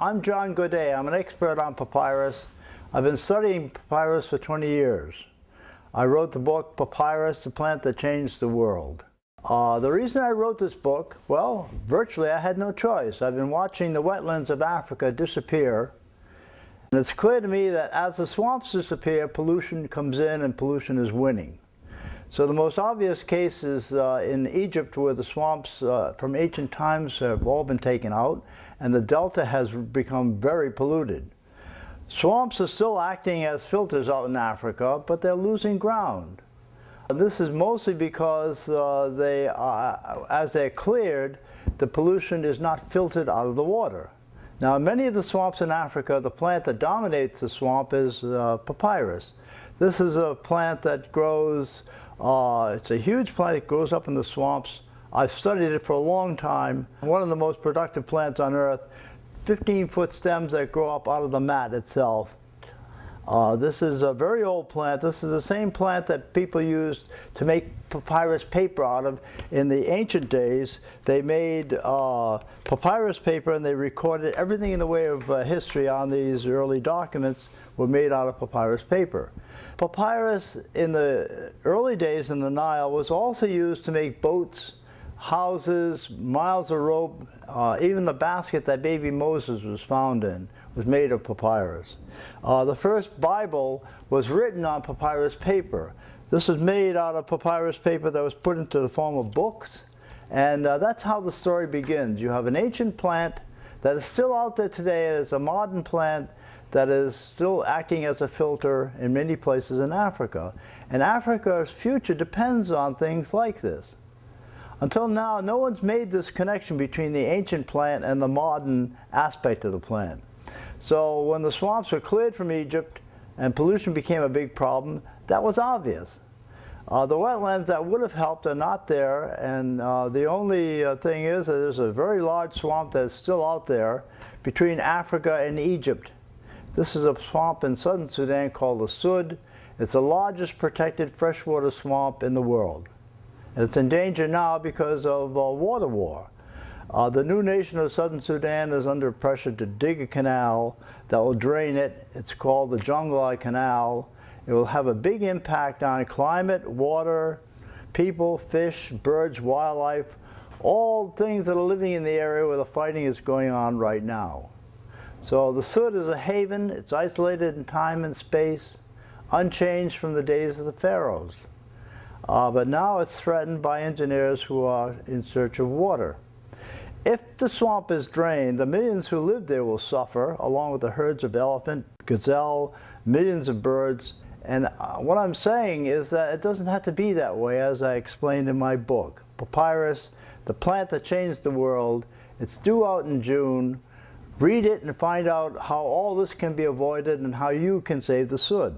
I'm John Godet. I'm an expert on papyrus. I've been studying papyrus for 20 years. I wrote the book, Papyrus, the Plant That Changed the World. The reason I wrote this book, well, virtually I had no choice. I've been watching the wetlands of Africa disappear, and it's clear to me that as the swamps disappear, pollution comes in and pollution is winning. So the most obvious case is in Egypt, where the swamps from ancient times have all been taken out, and the delta has become very polluted. Swamps are still acting as filters out in Africa, but they're losing ground. This is mostly because as they're cleared, the pollution is not filtered out of the water. Now, in many of the swamps in Africa, the plant that dominates the swamp is papyrus. This is a plant that grows, it's a huge plant that grows up in the swamps. I've studied it for a long time. One of the most productive plants on earth, 15-foot stems that grow up out of the mat itself. This is a very old plant. This is the same plant that people used to make papyrus paper out of. In the ancient days, they made papyrus paper and they recorded everything in the way of history on these early documents were made out of papyrus paper. Papyrus in the early days in the Nile was also used to make boats, houses, miles of rope, even the basket that baby Moses was found in was made of papyrus. The first Bible was written on papyrus paper. This was made out of papyrus paper that was put into the form of books, and that's how the story begins. You have an ancient plant that is still out there today as a modern plant that is still acting as a filter in many places in Africa. And Africa's future depends on things like this. Until now, no one's made this connection between the ancient plant and the modern aspect of the plant. So when the swamps were cleared from Egypt and pollution became a big problem, that was obvious. The wetlands that would have helped are not there, and the only thing is that there's a very large swamp that's still out there between Africa and Egypt. This is a swamp in southern Sudan called the Sud. It's the largest protected freshwater swamp in the world. And it's in danger now because of water war. The new nation of southern Sudan is under pressure to dig a canal that will drain it. It's called the Jonglei Canal. It will have a big impact on climate, water, people, fish, birds, wildlife, all things that are living in the area where the fighting is going on right now. So the Sud is a haven. It's isolated in time and space, unchanged from the days of the pharaohs. But now it's threatened by engineers who are in search of water. If the swamp is drained, the millions who live there will suffer, along with the herds of elephant, gazelle, millions of birds. And what I'm saying is that it doesn't have to be that way, as I explained in my book, Papyrus, the Plant That Changed the World. It's due out in June. Read it and find out how all this can be avoided and how you can save the Sud.